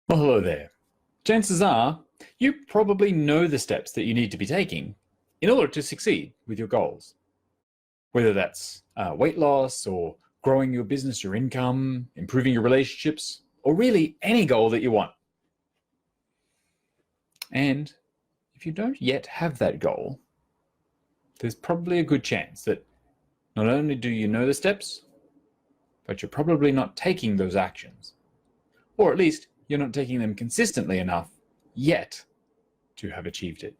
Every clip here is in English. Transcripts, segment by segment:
Well, hello there. Chances are you probably know the steps that you need to be taking in order to succeed with your goals. Whether that's weight loss or growing your business, your income, improving your relationships, or really any goal that you want. And if you don't yet have that goal, there's probably a good chance that not only do you know the steps, but you're probably not taking those actions. Or at least you're not taking them consistently enough yet to have achieved it.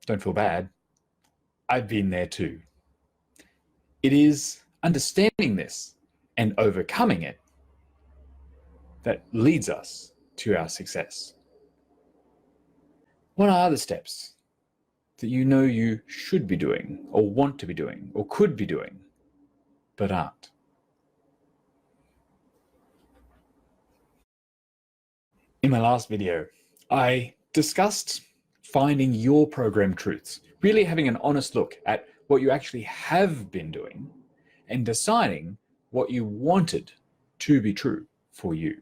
Don't feel bad. I've been there too. It is understanding this and overcoming it that leads us to our success. What are the steps that you know you should be doing, or want to be doing, or could be doing, but aren't? In my last video, I discussed finding your program truths, really having an honest look at what you actually have been doing and deciding what you wanted to be true for you.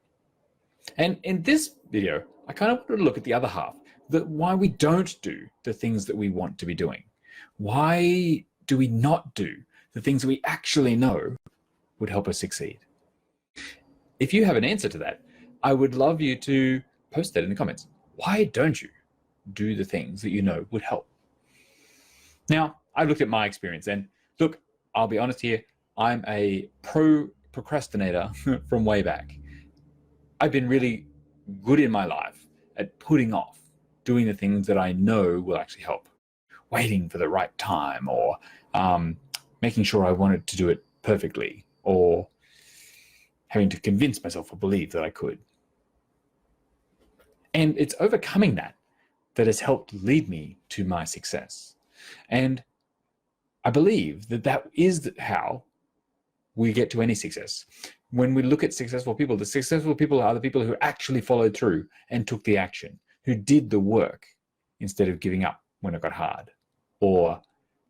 And in this video, I kind of wanted to look at the other half, why we don't do the things that we want to be doing. Why do we not do the things that we actually know would help us succeed? If you have an answer to that, I would love you to post that in the comments. Why don't you do the things that you know would help? Now, I've looked at my experience, and look, I'll be honest here, I'm a procrastinator from way back. I've been really good in my life at putting off doing the things that I know will actually help. Waiting for the right time, or making sure I wanted to do it perfectly, or having to convince myself or believe that I could. And it's overcoming that has helped lead me to my success. And I believe that is how we get to any success. When we look at successful people, the successful people are the people who actually followed through and took the action, who did the work instead of giving up when it got hard or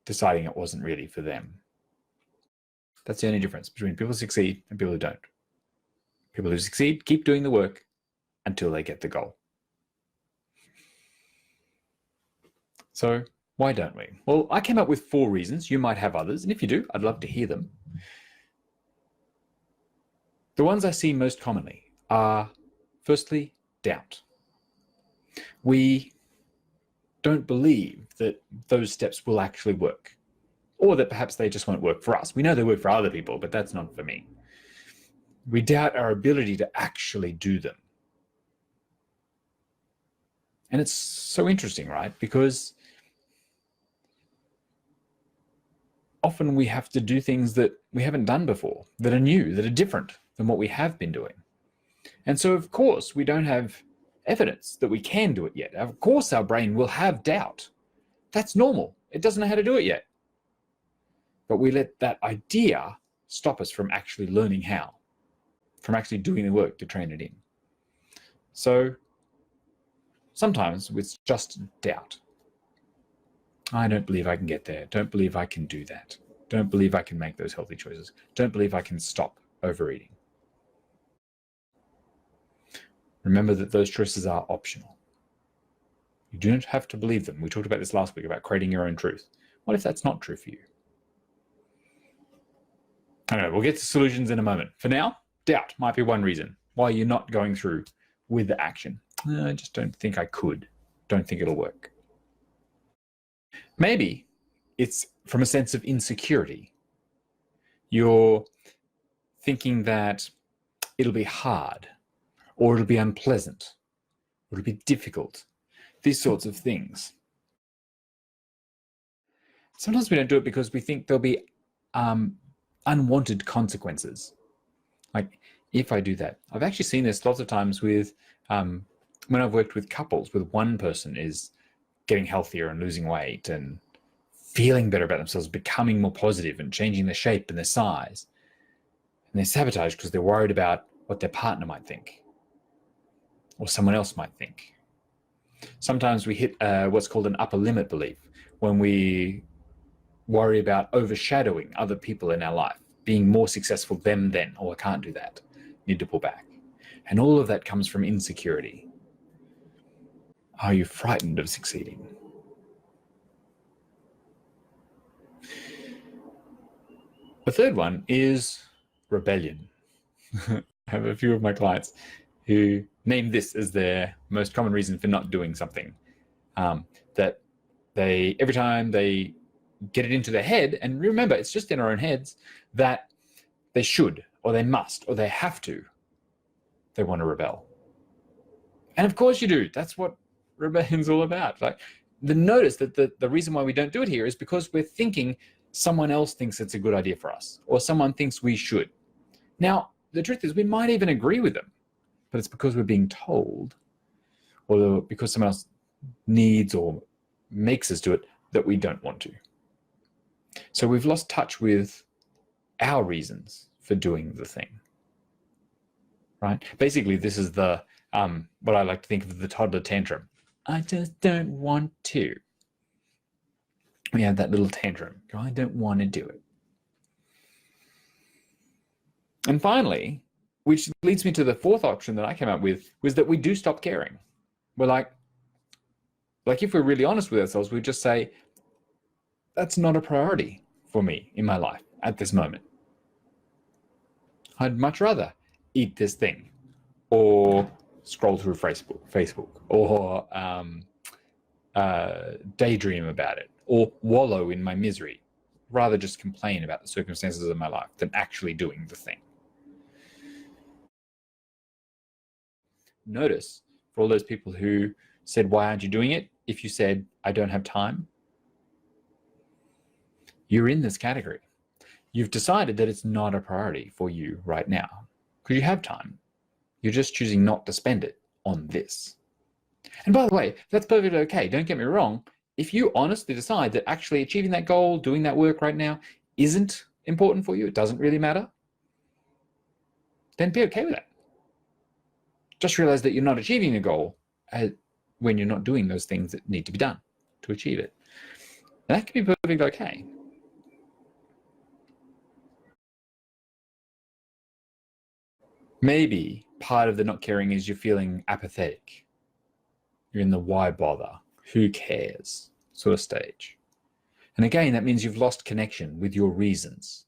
deciding it wasn't really for them. That's the only difference between people who succeed and people who don't. People who succeed keep doing the work until they get the goal. So why don't we? Well, I came up with 4 reasons. You might have others, and if you do, I'd love to hear them. The ones I see most commonly are, firstly, doubt. We don't believe that those steps will actually work, or that perhaps they just won't work for us. We know they work for other people, but that's not for me. We doubt our ability to actually do them. And it's so interesting, right? Because often we have to do things that we haven't done before, that are new, that are different than what we have been doing. And so, of course, we don't have evidence that we can do it yet. Of course, our brain will have doubt. That's normal. It doesn't know how to do it yet. But we let that idea stop us from actually learning how, from actually doing the work to train it in. So sometimes it's just doubt. I don't believe I can get there. Don't believe I can do that. Don't believe I can make those healthy choices. Don't believe I can stop overeating. Remember that those choices are optional. You do not have to believe them. We talked about this last week about creating your own truth. What if that's not true for you? I don't know, we'll get to solutions in a moment. For now, doubt might be one reason why you're not going through with the action. I just don't think I could. Don't think it'll work. Maybe it's from a sense of insecurity. You're thinking that it'll be hard, or it'll be unpleasant, or it'll be difficult, these sorts of things. Sometimes we don't do it because we think there'll be unwanted consequences. Like, if I do that, I've actually seen this lots of times with when I've worked with couples, with one person is getting healthier and losing weight and feeling better about themselves, becoming more positive and changing their shape and their size. And they're sabotaged because they're worried about what their partner might think or someone else might think. Sometimes we hit what's called an upper limit belief, when we worry about overshadowing other people in our life, being more successful than them, oh, I can't do that. need to pull back. And all of that comes from insecurity. Are you frightened of succeeding? The third one is rebellion. I have a few of my clients who name this as their most common reason for not doing something. That they, every time they get it into their head, and remember, it's just in our own heads, that they should, or they must, or they have to, they want to rebel. And of course you do. That's what rebellion's all about. Like, notice that the reason why we don't do it here is because we're thinking someone else thinks it's a good idea for us, or someone thinks we should. Now, the truth is we might even agree with them, but it's because we're being told, or because someone else needs or makes us do it, that we don't want to. So we've lost touch with our reasons for doing the thing, right? Basically, this is the what I like to think of the toddler tantrum. I just don't want to. We have that little tantrum. I don't want to do it. And finally, which leads me to the fourth option that I came up with, was that we do stop caring. We're like if we're really honest with ourselves, we just say, that's not a priority for me in my life at this moment. I'd much rather eat this thing, or scroll through Facebook, or daydream about it, or wallow in my misery, rather just complain about the circumstances of my life than actually doing the thing. Notice, for all those people who said, why aren't you doing it? If you said, I don't have time, you're in this category. You've decided that it's not a priority for you right now because you have time. You're just choosing not to spend it on this. And by the way, that's perfectly okay. Don't get me wrong. If you honestly decide that actually achieving that goal, doing that work right now isn't important for you, it doesn't really matter, then be okay with that. Just realize that you're not achieving a goal when you're not doing those things that need to be done to achieve it. And that can be perfectly okay. Maybe part of the not caring is you're feeling apathetic. You're in the why bother, who cares sort of stage. And again, that means you've lost connection with your reasons,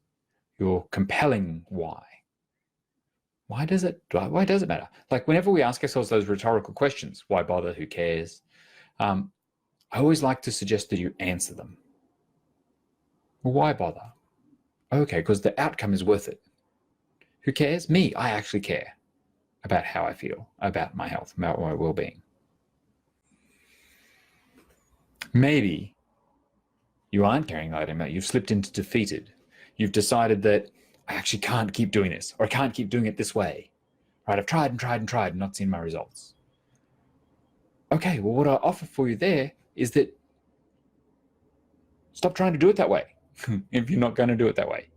your compelling why. Why does it matter? Like whenever we ask ourselves those rhetorical questions, why bother, who cares? I always like to suggest that you answer them. Well, why bother? Okay, because the outcome is worth it. Who cares? Me, I actually care about how I feel, about my health, about my well-being. Maybe you aren't caring that much. You've slipped into defeated. You've decided that I actually can't keep doing this, or I can't keep doing it this way. Right? I've tried and tried and tried and not seen my results. Okay, well, what I offer for you there is that stop trying to do it that way if you're not going to do it that way.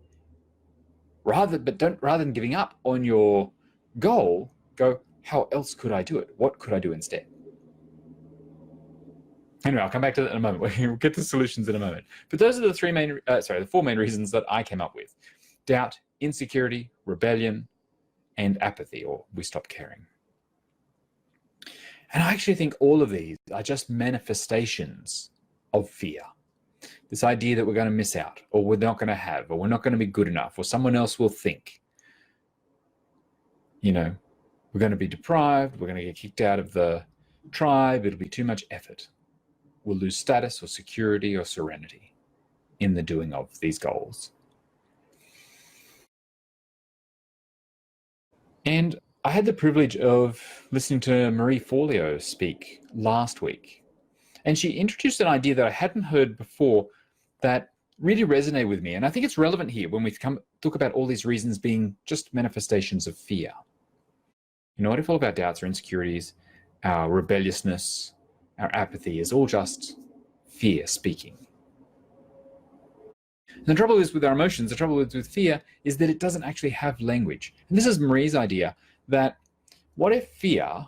Rather than giving up on your goal, go, how else could I do it? What could I do instead? Anyway, I'll come back to that in a moment. We'll get to solutions in a moment. But those are the four main reasons that I came up with: doubt, insecurity, rebellion, and apathy, or we stop caring. And I actually think all of these are just manifestations of fear. This idea that we're going to miss out, or we're not going to have, or we're not going to be good enough, or someone else will think. You know, we're going to be deprived, we're going to get kicked out of the tribe, it'll be too much effort. We'll lose status or security or serenity in the doing of these goals. And I had the privilege of listening to Marie Forleo speak last week. And she introduced an idea that I hadn't heard before that really resonated with me. And I think it's relevant here when we talk about all these reasons being just manifestations of fear. You know, what if all of our doubts or insecurities, our rebelliousness, our apathy is all just fear speaking? And the trouble is with our emotions, the trouble is with fear, is that it doesn't actually have language. And this is Marie's idea, that what if fear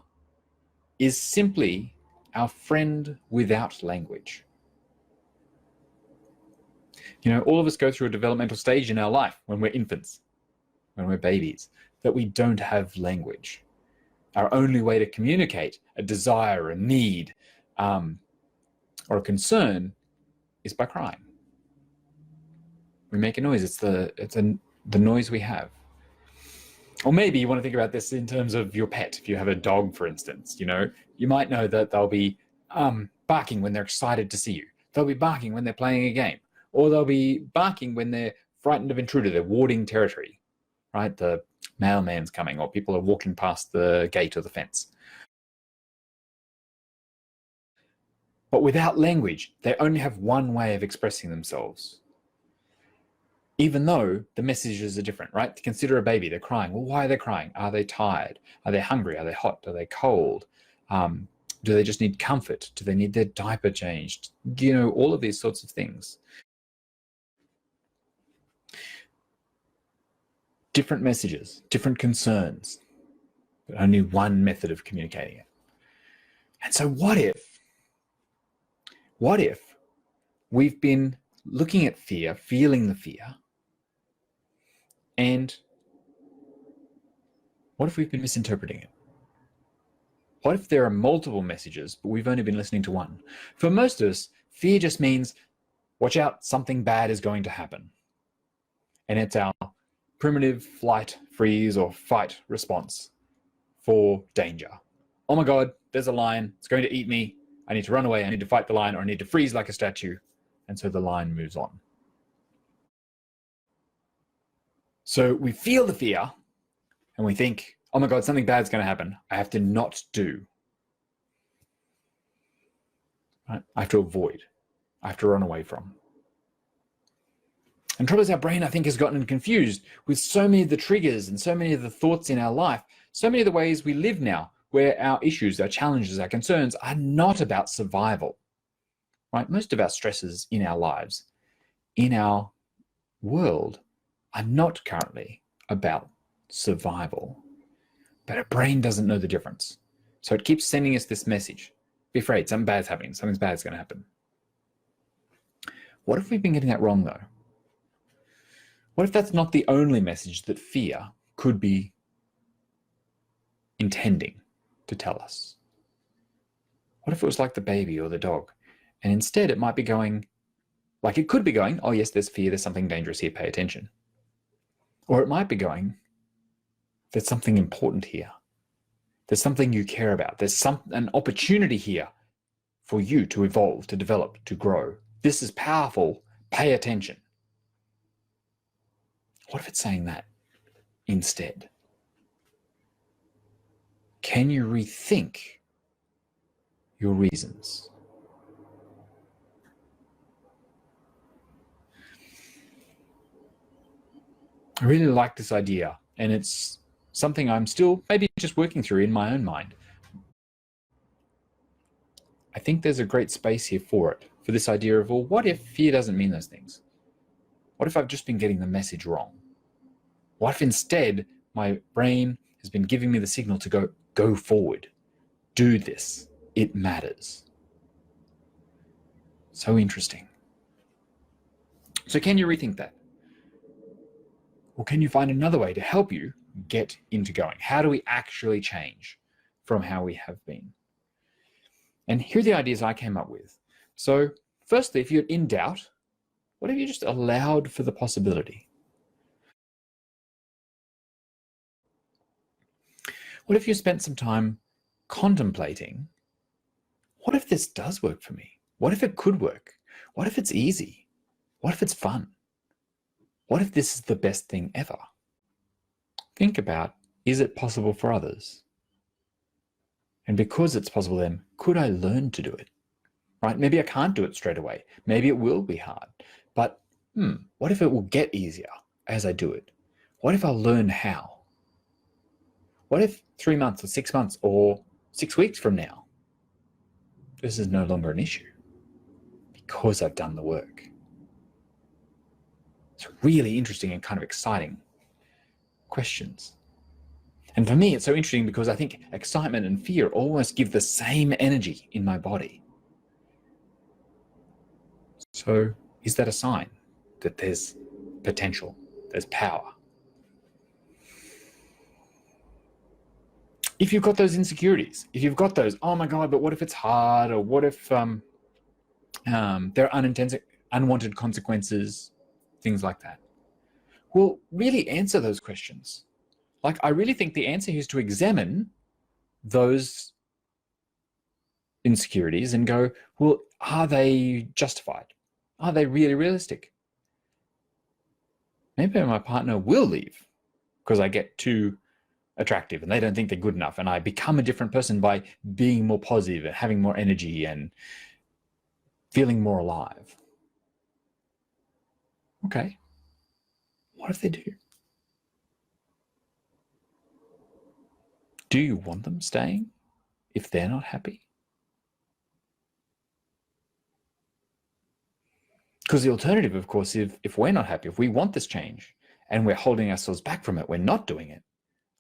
is simply our friend without language? You know, all of us go through a developmental stage in our life when we're infants, when we're babies. that we don't have language. Our only way to communicate a desire, a need, or a concern is by crying. We make a noise. It's the noise we have. Or maybe you want to think about this in terms of your pet. If you have a dog, for instance, you might know that they'll be barking when they're excited to see you. They'll be barking when they're playing a game, or they'll be barking when they're frightened of intruder. They're warding territory, right? The mailman's coming, or people are walking past the gate or the fence. But without language, they only have one way of expressing themselves. Even though the messages are different, right? Consider a baby, they're crying. Well, why are they crying? Are they tired? Are they hungry? Are they hot? Are they cold? Do they just need comfort? Do they need their diaper changed? All of these sorts of things. Different messages, different concerns, but only one method of communicating it. And so what if we've been looking at fear, feeling the fear, and what if we've been misinterpreting it? What if there are multiple messages, but we've only been listening to one? For most of us, fear just means, watch out, something bad is going to happen. And it's our primitive flight, freeze, or fight response for danger. Oh my God, there's a lion, it's going to eat me. I need to run away, I need to fight the lion, or I need to freeze like a statue. And so the lion moves on. So we feel the fear and we think, oh my God, something bad's going to happen. I have to not do. Right? I have to avoid. I have to run away from. And trouble is, our brain, I think, has gotten confused with so many of the triggers and so many of the thoughts in our life, so many of the ways we live now, where our issues, our challenges, our concerns are not about survival. Right? Most of our stresses in our lives, in our world, are not currently about survival. But our brain doesn't know the difference. So it keeps sending us this message. Be afraid, something bad's happening, something bad's going to happen. What if we've been getting that wrong, though? What if that's not the only message that fear could be intending to tell us? What if it was like the baby or the dog? And instead it might be going, like it could be going, oh yes, there's fear, there's something dangerous here, pay attention. Or it might be going, there's something important here. There's something you care about. There's an opportunity here for you to evolve, to develop, to grow. This is powerful. Pay attention. What if it's saying that instead? Can you rethink your reasons? I really like this idea, and it's something I'm still maybe just working through in my own mind. I think there's a great space here for it, for this idea of, well, what if fear doesn't mean those things? What if I've just been getting the message wrong? What if instead my brain has been giving me the signal to go forward, do this, it matters? So interesting. So can you rethink that? Or can you find another way to help you get into going? How do we actually change from how we have been? And here are the ideas I came up with. So firstly, if you're in doubt, what if you just allowed for the possibility? What if you spent some time contemplating, what if this does work for me? What if it could work? What if it's easy? What if it's fun? What if this is the best thing ever? Think about, is it possible for others? And because it's possible then, could I learn to do it? Right? Maybe I can't do it straight away. Maybe it will be hard. But what if it will get easier as I do it? What if I'll learn how? What if 3 months or 6 months or 6 weeks from now, this is no longer an issue because I've done the work? It's really interesting and kind of exciting questions. And for me, it's so interesting because I think excitement and fear almost give the same energy in my body. So is that a sign that there's potential, there's power? if you've got those insecurities, if you've got those, oh my God, but what if it's hard? Or what if there are unwanted consequences, things like that. Well, really answer those questions. Like, I really think the answer is to examine those insecurities and go, well, are they justified? Are they really realistic? Maybe my partner will leave because I get too attractive and they don't think they're good enough, and I become a different person by being more positive and having more energy and feeling more alive. Okay, what if they do? Do you want them staying if they're not happy? Because the alternative, of course, if we're not happy, if we want this change and we're holding ourselves back from it, we're not doing it,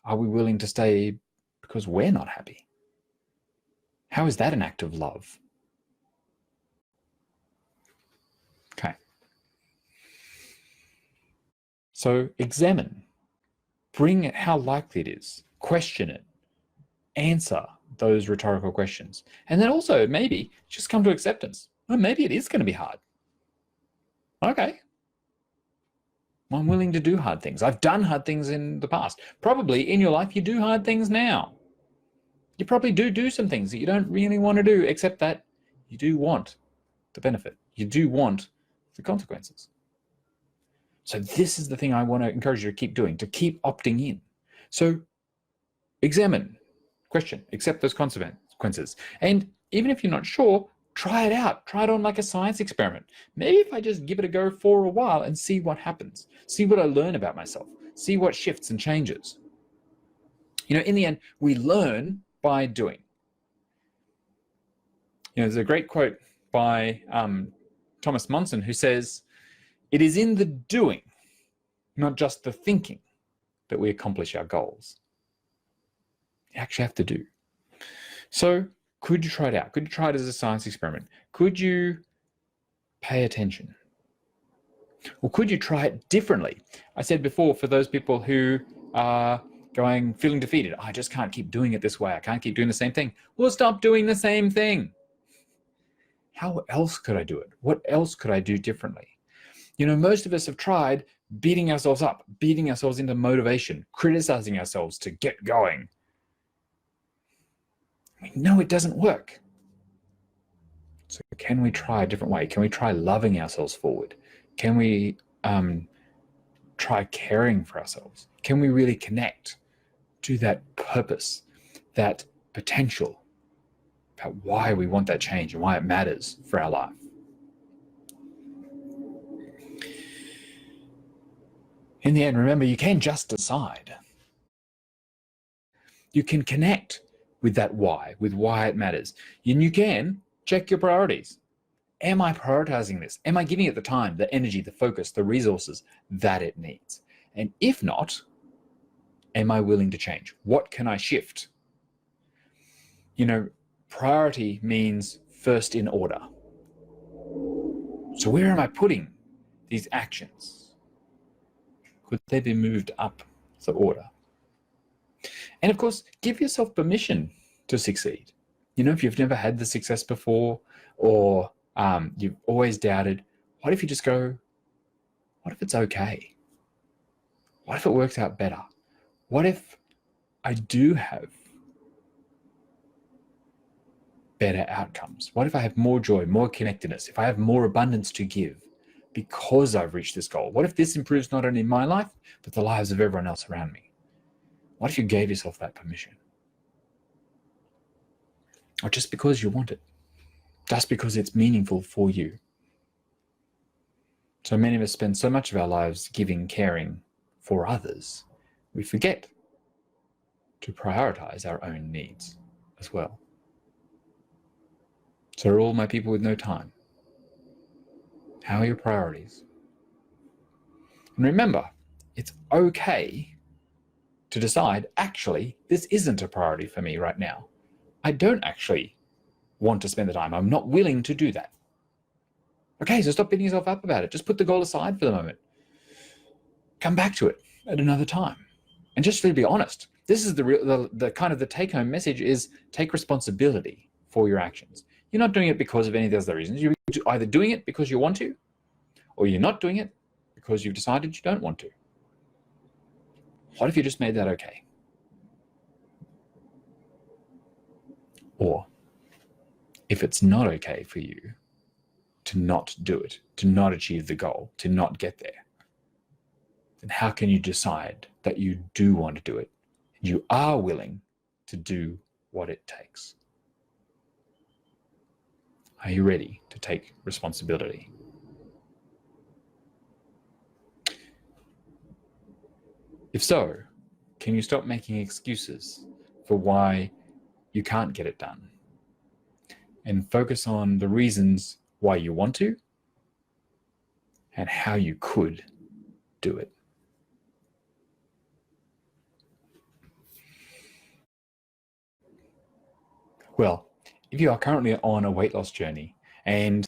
are we willing to stay because we're not happy? How is that an act of love? Okay. So examine, bring it how likely it is, question it, answer those rhetorical questions. And then also maybe just come to acceptance. Well, maybe it is going to be hard. Okay. I'm willing to do hard things. I've done hard things in the past. Probably in your life, you do hard things now. You probably do some things that you don't really want to do, except that you do want the benefit. You do want the consequences. So this is the thing I want to encourage you to keep doing, to keep opting in. So examine, question, accept those consequences. And even if you're not sure, try it out. Try it on like a science experiment. Maybe if I just give it a go for a while and see what happens, see what I learn about myself, see what shifts and changes. You know, in the end, we learn by doing. You know, there's a great quote by Thomas Monson who says, "It is in the doing, not just the thinking, that we accomplish our goals." You actually have to do. So could you try it out? Could you try it as a science experiment? Could you pay attention? Or could you try it differently? I said before, for those people who are feeling defeated, I just can't keep doing it this way. I can't keep doing the same thing. Well, stop doing the same thing. How else could I do it? What else could I do differently? You know, most of us have tried beating ourselves up, beating ourselves into motivation, criticizing ourselves to get going. We know it doesn't work. So can we try a different way? Can we try loving ourselves forward? Can we try caring for ourselves? Can we really connect to that purpose, that potential, about why we want that change and why it matters for our life? In the end, remember, you can just decide. You can connect with that why, with why it matters. And you can check your priorities. Am I prioritizing this? Am I giving it the time, the energy, the focus, the resources that it needs? And if not, am I willing to change? What can I shift? You know, priority means first in order. So where am I putting these actions? Could they be moved up the order? And of course, give yourself permission to succeed. You know, if you've never had the success before, or you've always doubted, what if you just go, what if it's okay? What if it works out better? What if I do have better outcomes? What if I have more joy, more connectedness? If I have more abundance to give because I've reached this goal? What if this improves not only my life, but the lives of everyone else around me? What if you gave yourself that permission? Or just because you want it, just because it's meaningful for you. So many of us spend so much of our lives giving, caring for others, we forget to prioritize our own needs as well. So are all my people with no time? How are your priorities? And remember, it's okay to decide, actually, this isn't a priority for me right now. I don't actually want to spend the time. I'm not willing to do that. Okay, so stop beating yourself up about it. Just put the goal aside for the moment. Come back to it at another time. And just to be honest, This is the kind of the take-home message is take responsibility for your actions. You're not doing it because of any of those other reasons. You're either doing it because you want to, or you're not doing it because you've decided you don't want to. What if you just made that okay? Or if it's not okay for you to not do it, to not achieve the goal, to not get there, then how can you decide that you do want to do it? You are willing to do what it takes. Are you ready to take responsibility? If so, can you stop making excuses for why you can't get it done and focus on the reasons why you want to and how you could do it? Well, if you are currently on a weight loss journey and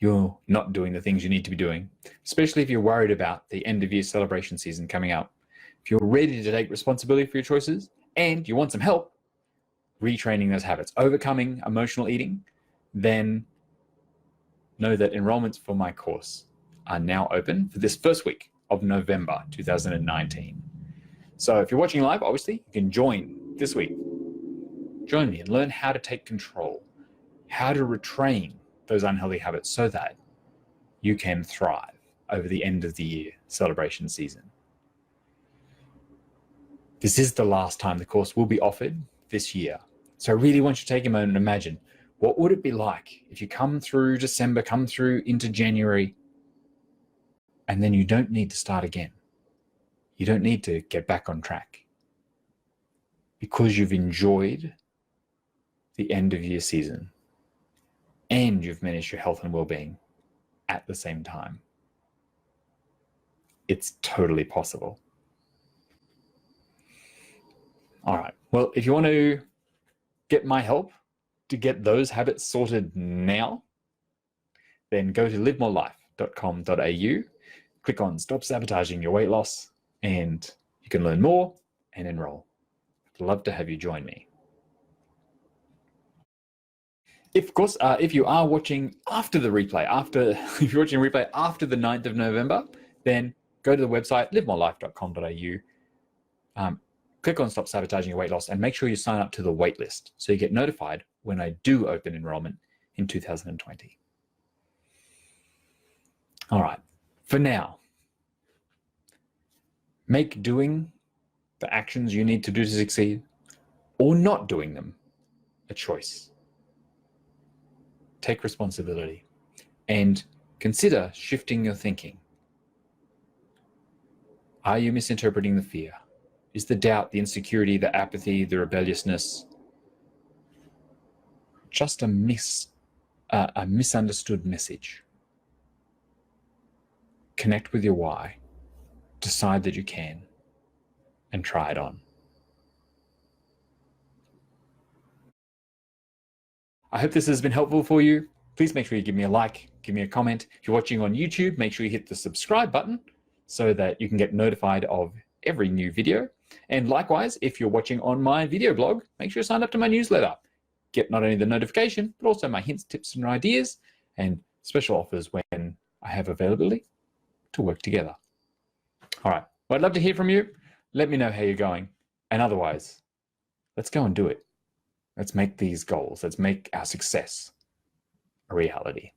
you're not doing the things you need to be doing, especially if you're worried about the end of year celebration season coming up, if you're ready to take responsibility for your choices and you want some help retraining those habits, overcoming emotional eating, then know that enrollments for my course are now open for this first week of November 2019. So if you're watching live, obviously, you can join this week. Join me and learn how to take control, how to retrain those unhealthy habits so that you can thrive over the end of the year celebration season. This is the last time the course will be offered this year. So I really want you to take a moment and imagine, what would it be like if you come through December, come through into January, and then you don't need to start again. You don't need to get back on track because you've enjoyed the end of year season and you've managed your health and well-being at the same time. It's totally possible. All right. Well, if you want to get my help to get those habits sorted now, then go to livemorelife.com.au, click on Stop Sabotaging Your Weight Loss, and you can learn more and enroll. I'd love to have you join me. If you are watching after the replay, if you're watching a replay after the 9th of November, then go to the website, livemorelife.com.au, click on Stop Sabotaging Your Weight Loss, and make sure you sign up to the wait list so you get notified when I do open enrollment in 2020. All right, for now, make doing the actions you need to do to succeed or not doing them a choice. Take responsibility and consider shifting your thinking. Are you misinterpreting the fear? Is the doubt, the insecurity, the apathy, the rebelliousness just a misunderstood message? Connect with your why. Decide that you can and try it on. I hope this has been helpful for you. Please make sure you give me a like, give me a comment. If you're watching on YouTube, make sure you hit the subscribe button so that you can get notified of every new video. And likewise, if you're watching on my video blog, make sure you sign up to my newsletter. Get not only the notification, but also my hints, tips, and ideas, and special offers when I have availability to work together. All right, well, I'd love to hear from you. Let me know how you're going. And otherwise, let's go and do it. Let's make these goals. Let's make our success a reality.